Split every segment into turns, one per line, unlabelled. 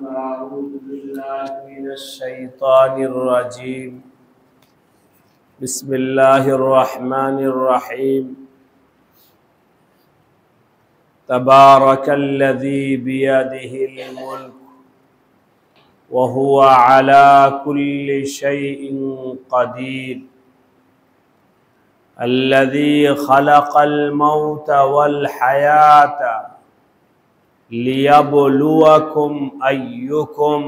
أعوذ بالله من الشيطان الرجيم بسم الله الرحمن الرحيم تبارك الذي بيده الملك وهو على كل شيء قدير الذي خلق الموت والحياة ليبلوكم أيكم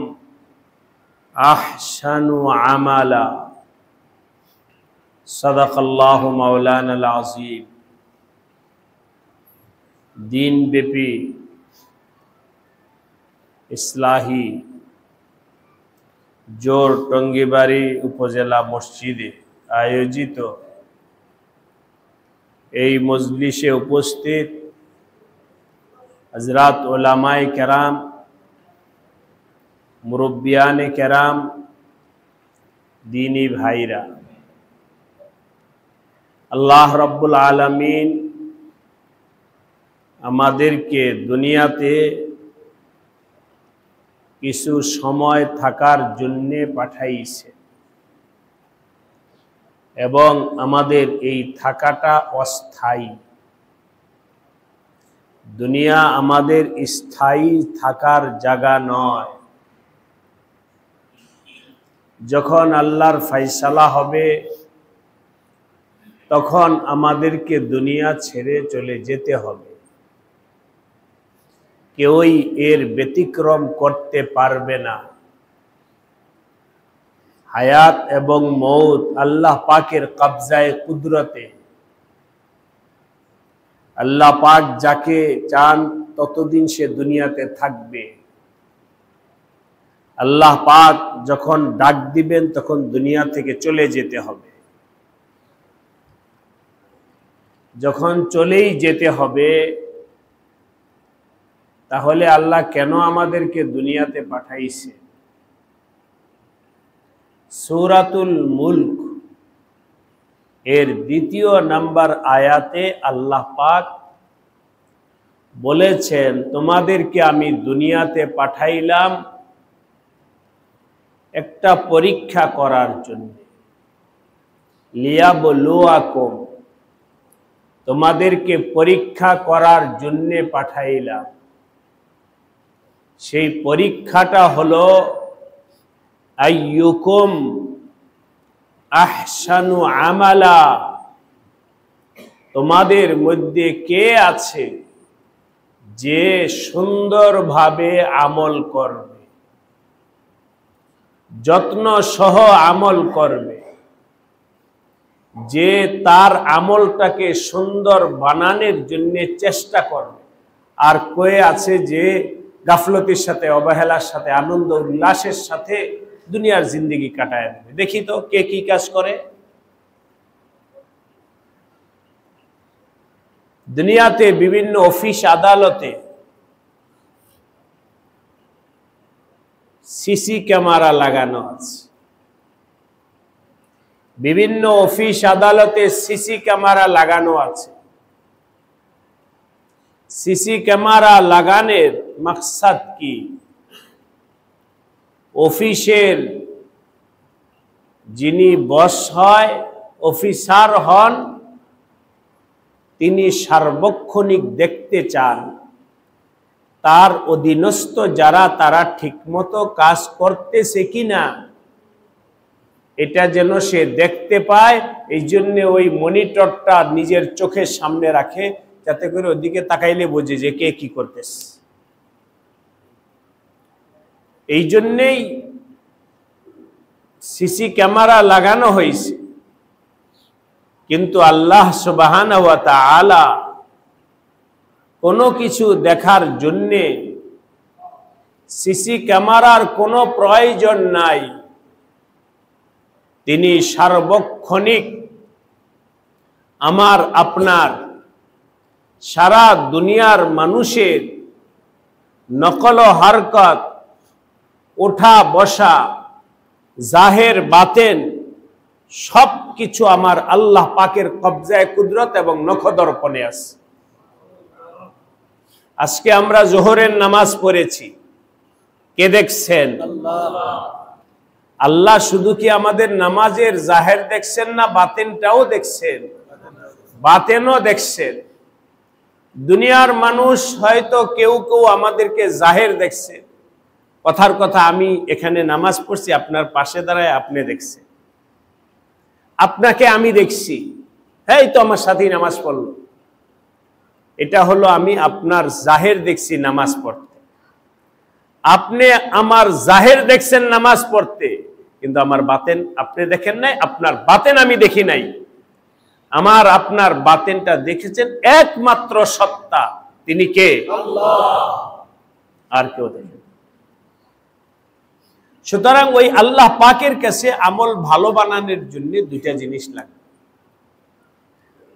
أحسن عملا صدق الله مولانا العظيم دین ব্যাপী ইসলাহি জোর টঙ্গিবাড়ি উপজেলা মসজিদে আয়োজিত এই মজলিসে উপস্থিত হযরত উলামায়ে কেরাম, মুরব্বিয়ানে কেরাম, দীনী ভাইরা, আল্লাহ রাব্বুল আলামিন আমাদেরকে দুনিয়াতে কিছু সময় থাকার জন্য পাঠাইছে এবং আমাদের এই থাকাটা অস্থায়ী। দুনিয়া আমাদের স্থায়ী থাকার জায়গা নয়। যখন আল্লাহর ফয়সালা হবে তখন আমাদেরকে দুনিয়া ছেড়ে চলে যেতে হবে। কেউই এর ব্যতিক্রম করতে পারবে না। হায়াত এবং মৌত আল্লাহ পাকের কবজায়ে কুদরতে। আল্লাহ পাক যাকে চান ততদিন সে দুনিয়াতে থাকবে। আল্লাহ পাক যখন ডাক দিবেন তখন দুনিয়া থেকে চলে যেতে হবে। যখন চলেই যেতে হবে তাহলে আল্লাহ কেন আমাদেরকে দুনিয়াতে পাঠাইছে? সূরাতুল মুলক এর ২য় নাম্বার আয়াতে আল্লাহ পাক বলেছেন, তোমাদেরকে আমি দুনিয়াতে পাঠাইলাম একটা পরীক্ষা করার জন্য। লিয়াবলুয়াকুম, তোমাদেরকে পরীক্ষা করার জন্য পাঠাইলাম। সেই পরীক্ষাটা হলো আইয়ুকুম আহসানু আমালা, তোমাদের মধ্যে কে আছে যে সুন্দরভাবে আমল করবে, যত্ন সহ আমল করবে, যে তার আমলটাকে সুন্দর বানানোর জন্য চেষ্টা করবে। আর কে আছে যে গাফলতির সাথে, অবহেলার সাথে, আনন্দ উল্লাসের সাথে দুনিয়ার জিন্দেগি কাটায় দেবে। দেখি তো কে কি কাজ করে। দুনিয়াতে বিভিন্ন অফিস আদালতে সিসি ক্যামেরা লাগানো আছে। বিভিন্ন অফিস আদালতে সিসি ক্যামেরা লাগানো আছে। সিসি ক্যামেরা লাগানোর মাকসাদ কি? অফিসের যিনি বস হয়, অফিসার হন, তিনি সার্বক্ষণিক দেখতে চান তার অধীনস্থ যারা তারা ঠিকমতো কাজ করতেছে কিনা, এটা যেন সে দেখতে পায়। এই জন্য ওই মনিটরটা নিজের চোখের সামনে রাখে, যাতে করে ওদিকে তাকাইলে বোঝে যে কে কি করতেছে। এই জন্যেই সিসি ক্যামেরা লাগানো হয়েছে। কিন্তু আল্লাহ সুবহানাহু ওয়া তাআলা কোনো কিছু দেখার জন্যে সিসি ক্যামেরার কোনো প্রয়োজন নাই। তিনি সার্বক্ষণিক আমার আপনার সারা দুনিয়ার মানুষের নকল ও হারকত, ওঠা বসা, জাহের বাতেন সব কিছু আমার আল্লাহ পাকের কবজায়ে কুদরত এবং নখদর্পণে আছে। আজকে আমরা জোহরের নামাজ পড়েছি, কে দেখছেন? আল্লাহ শুধু কি আমাদের নামাজের জাহের দেখছেন না, বাতেনটাও দেখছেন? বাতেনও দেখছেন। দুনিয়ার মানুষ হয়তো কেউ কেউ আমাদেরকে জাহের দেখছে, কথার কথা আমি এখানে নামাজ পড়ছি, আপনার পাশে দাঁড়ায় আপনি দেখছেন, আপনাকে আমি দেখছি, এই তো আমার সাথেই নামাজ পড়লো, এটা হলো আমি আপনার জাহের দেখছি নামাজ পড়তে। আপনি আমার জাহের দেখছেন নামাজ পড়তে, কিন্তু আমার বাতেন আপনি দেখেন নাই, আপনার বাতেন আমি দেখি নাই। আমার আপনার বাতেনটা দেখেছেন একমাত্র সত্তা, তিনি কে? আল্লাহ, আর কেউ দেখেন। সুতরাং ওই আল্লাহ পাকের কাছে আমল ভালো বানানোর জন্য দুইটা জিনিস লাগে।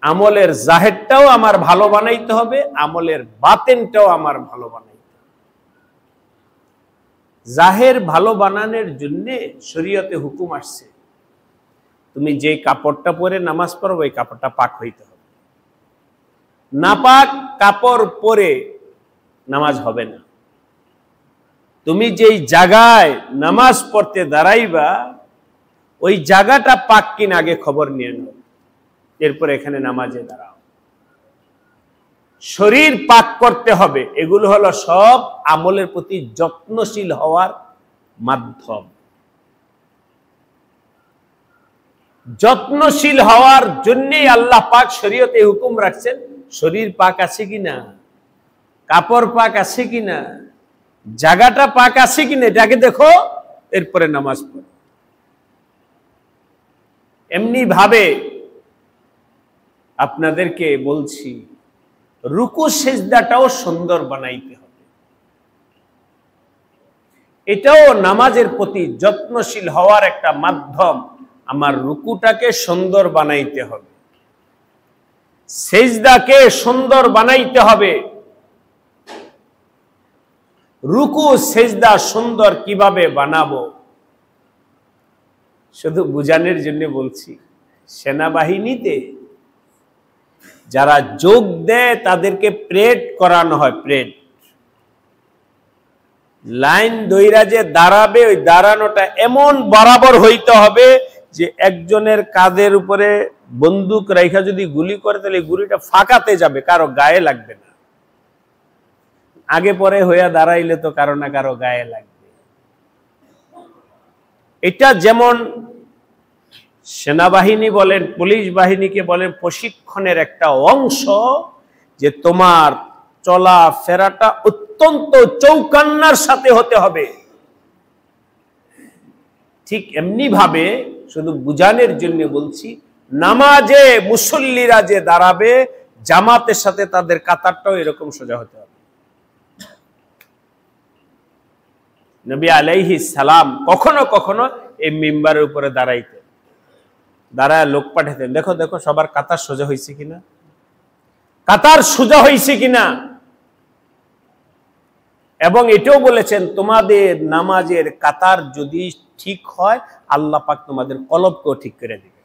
আমলের জাহেরটাও আমার ভালো বানাইতে হবে, আমলের বাতেনটাও আমার ভালো বানাইতে হবে। জাহের ভালো বানানোর জন্য শরীয়তে হুকুম আসছে, তুমি যে কাপড়টা পরে নামাজ পড়ো ওই কাপড়টা পাক হইতে হবে, নাপাক কাপড় পরে নামাজ হবে না। তুমি যেই জায়গায় নামাজ পড়তে দাঁড়াইবা ওই জায়গাটা পাক কিনা আগে খবর নিয়ে নাও, এরপর এখানে নামাজে দাঁড়াও। শরীর পাক করতে হবে, এগুলো হলো সব আমলের প্রতি যত্নশীল হওয়ার মাধ্যম। যত্নশীল হওয়ার জন্যই আল্লাহ পাক শরীয়তে হুকুম রাখছেন, শরীর পাক আছে কিনা, কাপড় পাক আছে কিনা, জায়গাটা পাক আছে কিনা এটাকে দেখো, এরপরে নামাজ পড়ো। এমনি ভাবে আপনাদেরকে বলছি, রুকু সিজদাটাও সুন্দর বানাইতে হবে। এটাও নামাজের প্রতি যত্নশীল হওয়ার একটা মাধ্যম। আমার রুকুটাকে সুন্দর বানাইতে হবে, সিজদাকে সুন্দর বানাইতে হবে। রুকু সিজদা সুন্দর কিভাবে বানাবো শুধু বুঝানোর জন্য বলছি। সেনাবাহিনীতে যারা যোগ দেয় তাদেরকে প্রেড করানো হয়, প্রেড। লাইন দইরা যে দাঁড়াবে ওই দাঁড়ানোটা এমন বরাবর হইতে হবে যে একজনের কাঁধের উপরে বন্দুক রাইখা যদি গুলি করে তাহলে গুলিটা ফাঁকাতে যাবে, কারো গায়ে লাগবে না। আগে পরে হইয়া দাঁড়াইলে তো কারো না কারো গায়ে লাগবে। এটা যেমন সেনাবাহিনী বলেন, পুলিশ বাহিনীকে বলেন, প্রশিক্ষণের একটা অংশ, যে তোমার চলা ফেরাটা অত্যন্ত চৌকান্নার সাথে হতে হবে। ঠিক এমনি ভাবে শুধু বুঝানোর জন্য বলছি, নামাজে মুসল্লিরা যে দাঁড়াবে জামাতের সাথে তাদের কাতারটাও এরকম সোজা হতে হবে। নবী আলাইহিস সালাম কখনো কখনো এই মিম্বারের উপরে দাঁড়াইতেন, দাঁড়ায় লোক পাঠাতেন, দেখো দেখো সবার কাতার সোজা হয়েছে কিনা, কাতার সোজা হয়েছে কিনা। এবং এটাও বলেছেন, তোমাদের নামাজের কাতার যদি ঠিক হয় আল্লাহ পাক তোমাদের কলবকেও ঠিক করে দিবে।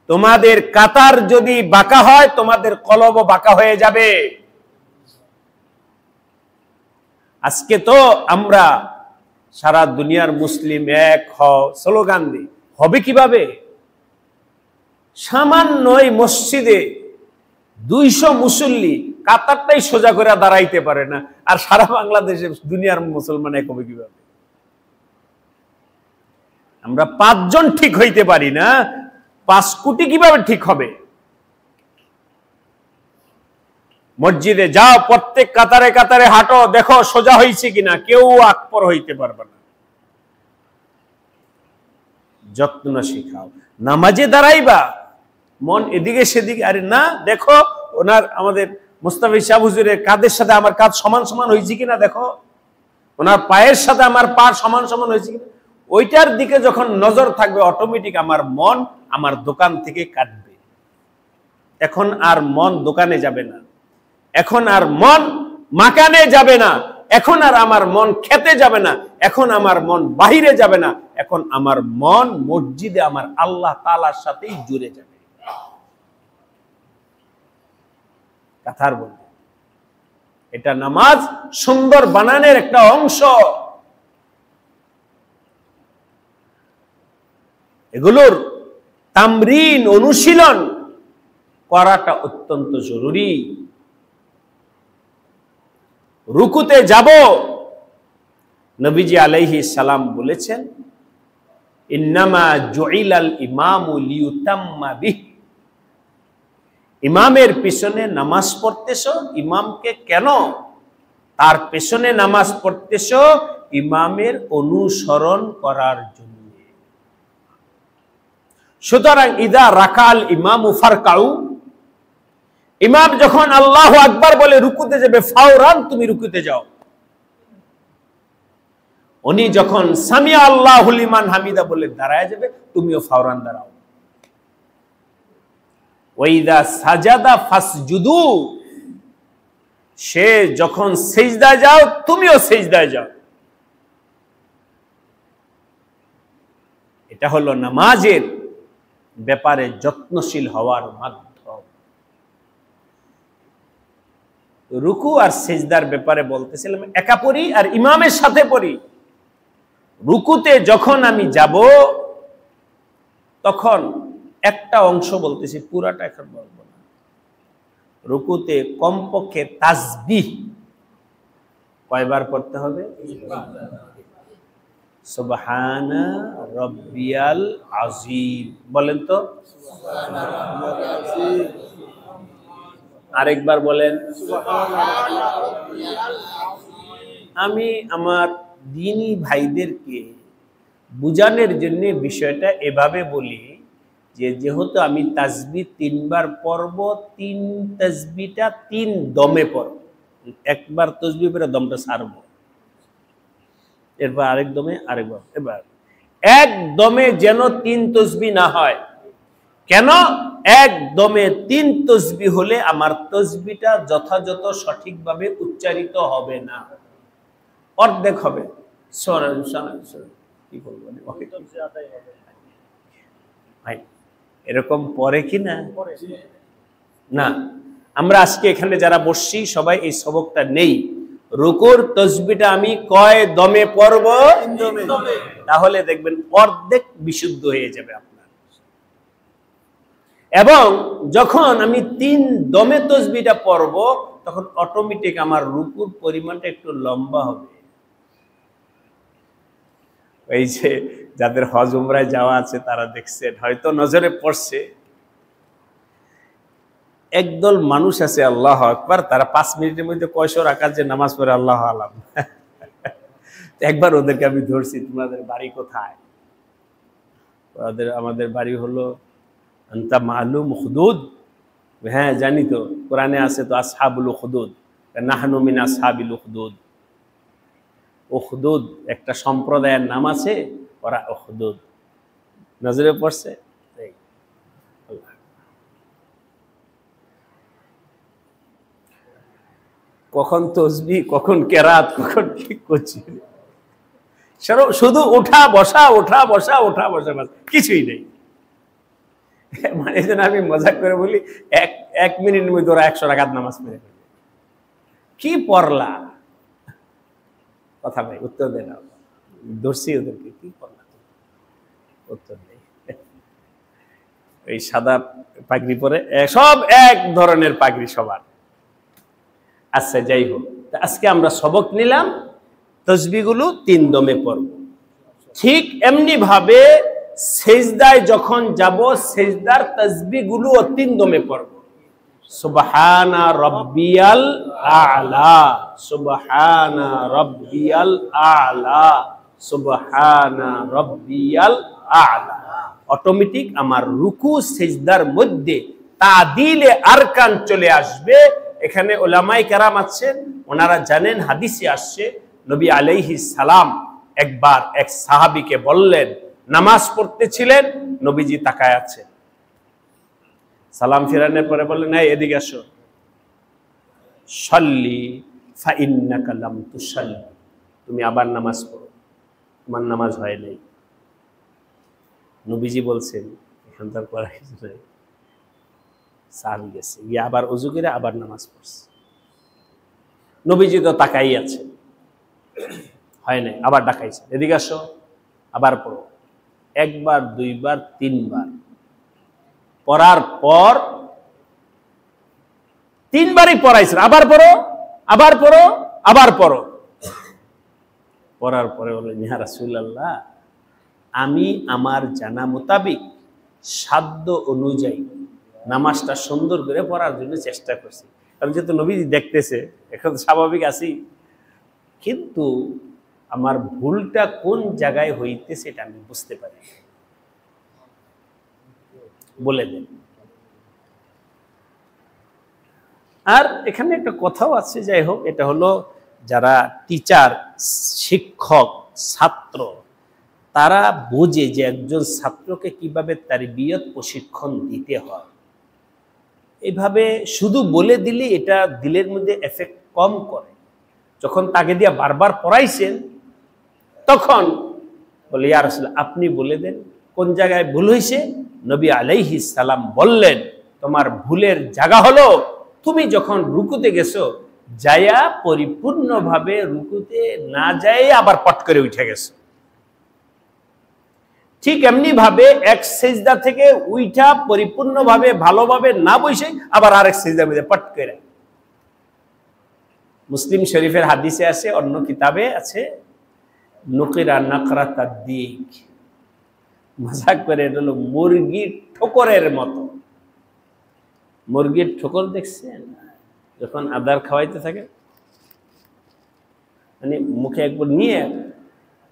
তোমাদের কাতার যদি বাঁকা হয় তোমাদের কলবও বাঁকা হয়ে যাবে। আজকে তো আমরা সারা দুনিয়ার মুসলিম এক হও স্লোগান দিই, হবে কিভাবে? সামান্য মসজিদে 200 মুসল্লি কাতারটাই সোজা করে দাঁড়াইতে পারে না, আর সারা বাংলাদেশে দুনিয়ার মুসলমান এক হবে কিভাবে? আমরা 5 জন ঠিক হইতে পারি না, 5 কোটি কিভাবে ঠিক হবে? মসজিদে যাও, প্রত্যেক কাতারে কাতারে হাঁটো, দেখো সোজা হয়েছে কিনা, কেউ আকপর হইতে পারবে না। যত্ন শিখাও। নামাজে দাঁড়াইবা, মন এদিকে সেদিকে, আরে না দেখো ওনার আমাদের মুস্তাফিজ সাহেব হুজুরের কাঁধের সাথে আমার কাঁধ সমান সমান হয়েছে কিনা দেখো, ওনার পায়ের সাথে আমার পা সমান সমান হয়েছে কিনা, ওইটার দিকে যখন নজর থাকবে অটোমেটিক আমার মন আমার দোকান থেকে কাটবে। এখন আর মন দোকানে যাবে না, এখন আর মন মাকানে যাবে না, এখন আর আমার মন খেতে যাবে না, এখন আমার মন বাহিরে যাবে না, এখন আমার মন মসজিদে আমার আল্লাহ তাআলার সাথেই জুড়ে যাবে। কথার বলবে এটা নামাজ সুন্দর বানানোর একটা অংশ। এগুলোর তামরিন, অনুশীলন করাটা অত্যন্ত জরুরি। রুকুতে যাব, নবীজি আলাইহিস সালাম বলেছেন, ইন্নামা জুইলাল ইমামু লিউতাম্মা বিহি। ইমামের পিছনে নামাজ পড়তেছো, ইমামকে কেন? তার পেছনে নামাজ পড়তেছো ইমামের অনুসরণ করার জন্য। সুতরাং ইদা রাকাল ইমামু ফারকাউ, ইমাম যখন আল্লাহু আকবার বলে রুকুতে যাবে, ফাওরান তুমি রুকুতে যাও। উনি যখন সামিয়া আল্লাহু লিমান হামিদা বলে দাঁড়ায় যাবে, তুমিও ফাওরান দাঁড়াও। ওয়াইদা সাজাদা ফাসজুদু, সে যখন সিজদায় যাও তুমিও সিজদায় যাও। এটা হলো নামাজের ব্যাপারে যত্নশীল হওয়ার মাধ্যম। রুকু আর সিজদার ব্যাপারে বলতেছিলাম, একা পড়ি আর ইমামের সাথে পড়ি। রুকুতে যখন আমি যাব তখন একটা অংশ বলতেছি, পুরাটা এখন বলবো না। রুকুতে কমপক্ষে তাসবিহ কয়বার পড়তে হবে? সুবহানা রাব্বিয়াল আযীম বলেন তো, আরেকবার বলেন। আমি আমার দ্বীনী ভাইদেরকে বুঝানোর জন্য বিষয়টা এভাবে বলি যে, যেহেতু আমি তাসবিহ 3 বার পড়ব, 3 তাসবিহটা 3 দমে পড়ব। একবার তাসবিহ পড়ে দমটা ছাড়ব, এরপর আরেক দমে আরেকবার। এবার এক দমে যেন 3 তাসবিহ না হয়। কেন? এক দমে 3 তাসবিহ হলে আমার তাসবিহটা যথাযথ সঠিকভাবে উচ্চারিত হবে না, অর্ধেক হবে। কি বলবো ভাই, এরকম পরে কি না? না, আমরা আজকে এখানে যারা বসছি সবাই এই সবকটা নেই। রুকুর তাসবিহটা আমি কয় দমে পড়ব? তাহলে দেখবেন অর্ধেক বিশুদ্ধ হয়ে যাবে আপনার। এবং যখন আমি 3 দমে তাসবিহটা পড়ব, তখন অটোমেটিক আমার রুকুর পরিমাণটা একটু লম্বা হবে। এই যে যাদের হজ উমরায় যাওয়া আছে তারা দেখছেন, হয়তো নজরে পড়ছে, একদল মানুষ আছে আল্লাহু আকবার, তারা 5 মিনিটের মধ্যে কয়শো রাকাত যে নামাজ পড়ে আল্লাহু আলাম। একবার ওদেরকে আমি ধরছি, তোমাদের বাড়ি কোথায়? আমাদের বাড়ি হলো আনতা মালুম হুদুদ। হ্যাঁ জানি তো, কোরআনে আছে তো আসহাবুল উখদুদ, নাহনু মিন আসহাবিল উখদুদ। উখদুদ একটা সম্প্রদায়ের নাম আছে, ওরা উখদুদ। নজরে পড়ছে? কখন তসবিহ, কখন কেরাত, কখন কি করছি, শুধু ওঠা বসা, ওঠা বসা, ওঠা বসা, কিছুই নেই। মানে যেন আমি মজাক করে বলি, এক মিনিটের মধ্যে ওরা 100 রাকাত নামাজ পড়ে ফেলে। কি পড়লা? কথা নাই, উত্তর দেয় না। ধরছি ওদেরকে, কি পড়লা? উত্তর নেই। এই সাদা পাগড়ি পরে, সব এক ধরনের পাগড়ি সবার। আচ্ছা যাই হোক, আজকে আমরা সবক নিলাম তাসবিহগুলো 3 দমে পড়ব। ঠিক এমনি ভাবে সিজদায় যখন যাব, সিজদার তাসবিহগুলোও 3 দমে পড়ব। সুবহানা রাব্বিয়াল আ'লা, সুবহানা রাব্বিয়াল আ'লা, সুবহানা রাব্বিয়াল আ'লা। অটোমেটিক আমার রুকু সিজদার মধ্যে তাদিলে আরকান চলে আসবে। এখানে উলামায়ে কেরাম আছেন, ওনারা জানেন, হাদিসে আসছে নবী আলাইহিস সালাম একবার এক সাহাবীকে বললেন, নামাজ পড়তেছিলেন, নবীজি তাকায় আছেন। সালাম ফিরানোর পরে বললেন, এই এদিকে আসো, সাল্লি ফা ইন্নাকা লাম তুসাল্লি, তুমি আবার নামাজ পড়ো, তোমার নামাজ হয় নাই। নবীজি বলছেন, এখান তার পড়া কিছু নাই। সাহাবী গেছে, গিয়ে আবার ওযু করে আবার নামাজ পড়ছে। নবীজি তো তাকাই আছে, হয় নাই, আবার ডাকাইছে, এদিকে আসো, আবার পড়ো, একবার দুইবার তিনবার পড়ার পর তিনবারই পড়াইছেন, আবার পড়ো, আবার পড়ো, আবার পড়ো। পড়ার পরে বললেন, ইয়া রাসূলুল্লাহ, আমি আমার জানা মোতাবিক সাধ্য অনুযায়ী নামাজটা সুন্দর করে পড়ার জন্য চেষ্টা করছি। কারণ যেহেতু নবী দেখতেছে, এখন স্বাভাবিক আছি, কিন্তু আমার ভুলটা কোন জায়গায় হইতেছে এটা আমি বুঝতে পারি, বলে দেন। আর এখানে একটা কথাও আছে, যাই হোক, এটা হলো যারা টিচার, শিক্ষক, ছাত্র, তারা বোঝে যে একজন ছাত্রকে কিভাবে তারবিয়ত প্রশিক্ষণ দিতে হয়। এইভাবে শুধু বলে দিলে এটা দিলের মধ্যে এফেক্ট কম করে। যখন তাকে দিয়ে বারবার পড়াইছেন, তখন বলে, ইয়া রাসূলুল্লাহ, আপনি বলে দেন কোন জায়গায় ভুল হয়েছে। নবী আলাইহিস সালাম বললেন, তোমার ভুলের জায়গা হলো তুমি যখন রুকুতে গেছো, যায়া পরিপূর্ণভাবে রুকুতে না যায় আবার পট করে উঠে গেছো। ঠিক এমনি ভাবে এক সিজদা থেকে উইঠা পরিপূর্ণভাবে ভালোভাবে না বসে আবার আরেক সিজদার মধ্যে পট করে। মুসলিম শরীফের হাদিসে আছে, অন্য কিতাবে আছে, নুকিরা নাকরাতাদ দিক, মজাক করে, এটা হলো মুরগির ঠোকরের মতো। মুরগির ঠোকর দেখছেন যখন আদার খাওয়াইতে থাকে, মানে মুখে একবার নিয়ে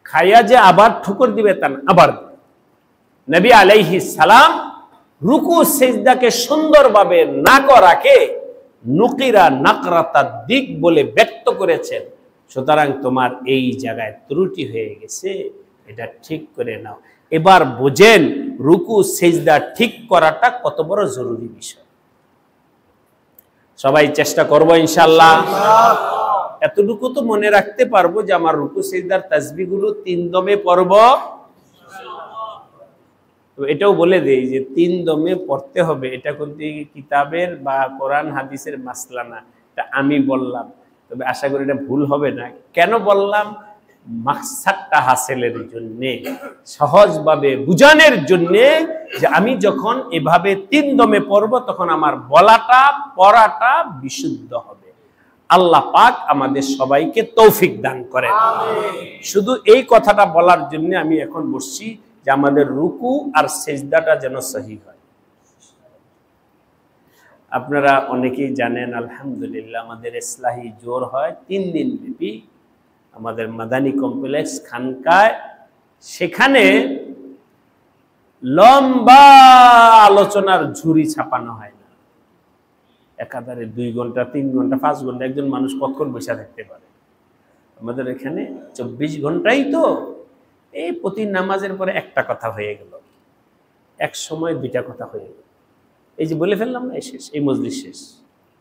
খাইয়া যে আবার ঠোকর দিবে তা না, আবার। নবী আলাইহিস সালাম রুকু সিজদাকে সুন্দরভাবে না করাকে নুকিরা নাকরাতাদ দিক বলে ব্যক্ত করেছেন। সুতরাং তোমার এই জায়গায় ত্রুটি হয়ে গেছে, এটা ঠিক করে নাও। এবার বোঝেন রুকু সিজদা ঠিক করাটা কত বড় জরুরি বিষয়। সবাই চেষ্টা করবো ইনশাআল্লাহ। এতটুকু তো মনে রাখতে পারবো যে আমার রুকু সিজদার তাসবিহগুলো 3 দমে পড়ব। এটাও বলে দেই যে 3 দমে পড়তে হবে, এটা কিন্তু কিতাবের বা কোরআন হাদিসের মাসলা না, এটা আমি বললাম। তবে আশা করি এটা ভুল হবে না। কেন বললাম? মাকসাদটা হাসিলের জন্যে, সহজভাবে বুঝানোর জন্যে, যে আমি যখন এভাবে 3 দমে পড়ব তখন আমার বলাটা পড়াটা বিশুদ্ধ হবে। আল্লাহ পাক আমাদের সবাইকে তৌফিক দান করেন। শুধু এই কথাটা বলার জন্য আমি এখন বসছি যে আমাদের রুকু আর সিজদাটা যেন সহি হয়। আপনারা অনেকেই জানেন, আলহামদুলিল্লাহ, আমাদের ইসলাহি জোর হয় 3 দিন ব্যাপী আমাদের মাদানী কমপ্লেক্স খানকায়। সেখানে লম্বা আলোচনার ঝুড়ি ছাপানো হয় না, একাধারে 2 ঘন্টা 3 ঘন্টা 5 ঘন্টা একজন মানুষ কতক্ষণ বসে থাকতে পারে? আমাদের এখানে 24 ঘন্টাই তো। এই প্রতি নামাজের পরে একটা কথা হয়ে গেল, এক সময় 2টা কথা হয়ে গেল, এই যে বলে ফেললাম না, শেষ, এই মজলিস শেষ,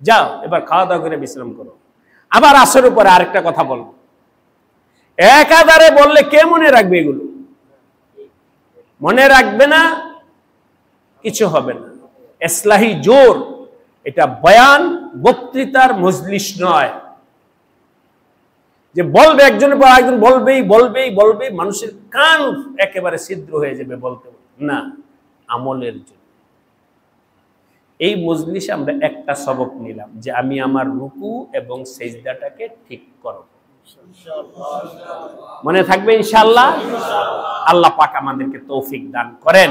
যাও এবার খাওয়া দাওয়া করে বিশ্রাম করো, আবার আসরের পরে আরেকটা কথা বলবো। একাধারে বললে কে মনে রাখবে? এগুলো মনে রাখবে না, কিছু হবে না। ইসলাহি জোর, এটা বয়ান বক্তৃতার মজলিস নয় যে বলবে একজনের পর একজন বলবেই বলবেই বলবে, মানুষের কান একেবারে ছিদ্র হয়ে যাবে বলতে না। আমলের জন্য এই মজলিসে আমরা একটা সবক নিলাম যে আমি আমার রুকু এবং সিজদাটাকে ঠিক করব। মনে থাকবে ইনশাআল্লাহ। আল্লাহ পাক আমাদেরকে তৌফিক দান করেন।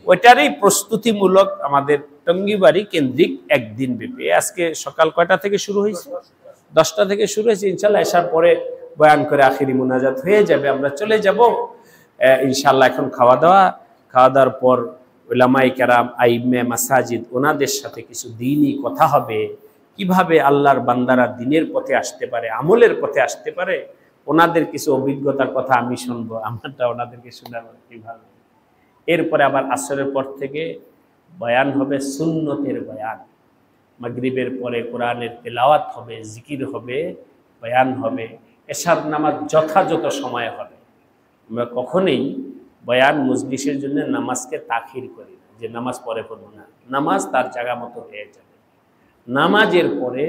ওইটারই প্রস্তুতিমূলক আমাদের টঙ্গিবাড়ি কেন্দ্রিক একদিন ব্যাপী। আজকে সকাল কয়টা থেকে শুরু হয়েছে? 10টা থেকে শুরু হয়েছে। ইনশাআল্লাহ এশার পরে বয়ান করে আখিরি মুনাজাত হয়ে যাবে, আমরা চলে যাব ইনশাআল্লাহ। এখন খাওয়া দাওয়ার পর উলামায়ে কেরাম, আইম্মে মাসাজিদ, ওনাদের সাথে কিছু দ্বীনি কথা হবে, কিভাবে আল্লাহর বান্দারা দ্বীনের পথে আসতে পারে, আমলের পথে আসতে পারে। ওনাদের কিছু অভিজ্ঞতার কথা আমি শুনবো, আমারটা ওনাদেরকে শোনাবো কিভাবে। এরপরে আবার আসরের পর থেকে বয়ান হবে, সুন্নতের বয়ান। মাগরিবের পরে কোরআনের তেলাওয়াত হবে, জিকির হবে, বয়ান হবে। এশার নামাজ যথাযথ সময় হবে। আমরা কখনোই বয়ান মজলিসের জন্য নামাজকে তাখির করি না, যে নামাজ পরে পড়বো না। নামাজ তার জায়গা মতো হয়ে যাবে। নামাজের পরে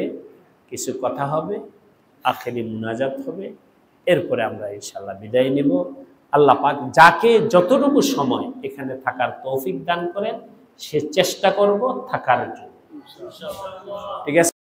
কিছু কথা হবে, আখেরি মুনাজাত হবে, এরপরে আমরা ইনশাআল্লাহ বিদায় নিব। আল্লাহ পাক যাকে যতটুকু সময় এখানে থাকার তৌফিক দান করেন, সে চেষ্টা করব থাকার জন্য। ঠিক আছে।